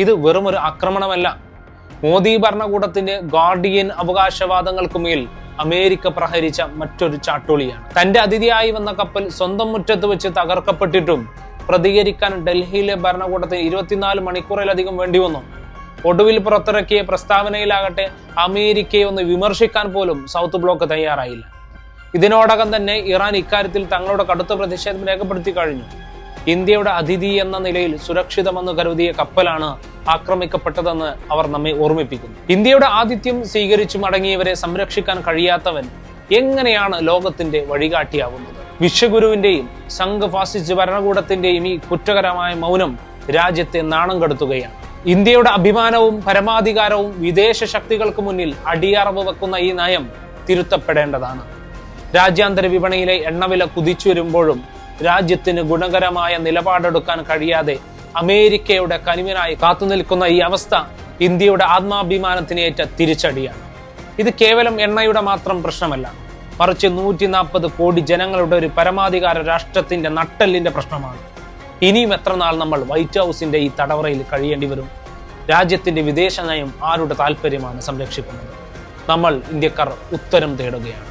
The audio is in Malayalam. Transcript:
ഇത് വെറുമൊരു ആക്രമണമല്ല. മോദി ഭരണകൂടത്തിന്റെ ഗാർഡിയൻ അവകാശവാദങ്ങൾക്ക് മേൽ അമേരിക്ക പ്രഹരിച്ച മറ്റൊരു ചാട്ടുളിയാണ്. തന്റെ അതിഥിയായി വന്ന കപ്പൽ സ്വന്തം മുറ്റത്ത് വെച്ച് തകർക്കപ്പെട്ടിട്ടും പ്രതികരിക്കാൻ ഡൽഹിയിലെ ഭരണകൂടത്തിന് 24 മണിക്കൂറിലധികം വേണ്ടി വന്നു. ഒടുവിൽ പുറത്തിറക്കിയ പ്രസ്താവനയിലാകട്ടെ അമേരിക്കയെ ഒന്ന് വിമർശിക്കാൻ പോലും സൗത്ത് ബ്ലോക്ക് തയ്യാറായില്ല. ഇതിനോടകം തന്നെ ഇറാൻ ഇക്കാര്യത്തിൽ തങ്ങളുടെ കടുത്ത പ്രതിഷേധം രേഖപ്പെടുത്തി കഴിഞ്ഞു. ഇന്ത്യയുടെ അതിഥി എന്ന നിലയിൽ സുരക്ഷിതമെന്ന് കരുതിയ കപ്പലാണ് ആക്രമിക്കപ്പെട്ടതെന്ന് അവർ നമ്മെ ഓർമ്മിപ്പിക്കുന്നു. ഇന്ത്യയുടെ ആതിഥ്യം സ്വീകരിച്ചു മടങ്ങിയവരെ സംരക്ഷിക്കാൻ കഴിയാത്തവൻ എങ്ങനെയാണ് ലോകത്തിന്റെ വഴികാട്ടിയാവുന്നത്? വിശ്വഗുരുവിന്റെയും സംഘ് ഫാസിസ്റ്റ് ഭരണകൂടത്തിന്റെയും ഈ കുറ്റകരമായ മൗനം രാജ്യത്തെ നാണം കെടുത്തുകയാണ്. ഇന്ത്യയുടെ അഭിമാനവും പരമാധികാരവും വിദേശ ശക്തികൾക്ക് മുന്നിൽ അടിയറവ് വെക്കുന്ന ഈ നയം തിരുത്തപ്പെടേണ്ടതാണ്. രാജ്യാന്തര വിപണിയിലെ എണ്ണവില കുതിച്ചു വരുമ്പോഴും രാജ്യത്തിന് ഗുണകരമായ നിലപാടെടുക്കാൻ കഴിയാതെ അമേരിക്കയുടെ കനിവിനായി കാത്തുനിൽക്കുന്ന ഈ അവസ്ഥ ഇന്ത്യയുടെ ആത്മാഭിമാനത്തിനേറ്റ തിരിച്ചടിയാണ്. ഇത് കേവലം എണ്ണയുടെ മാത്രം പ്രശ്നമല്ല, മറിച്ച് 140 കോടി ജനങ്ങളുടെ ഒരു പരമാധികാര രാഷ്ട്രത്തിന്റെ നട്ടെല്ലിന്റെ പ്രശ്നമാണ്. ഇനിയും എത്ര നാൾ നമ്മൾ വൈറ്റ് ഹൗസിന്റെ ഈ തടവറയിൽ കഴിയേണ്ടി വരും? രാജ്യത്തിന്റെ വിദേശ നയം ആരുടെ താല്പര്യമാണ് സംരക്ഷിക്കുന്നത്? നമ്മൾ ഇന്ത്യക്കാർ ഉത്തരം തേടുകയാണ്.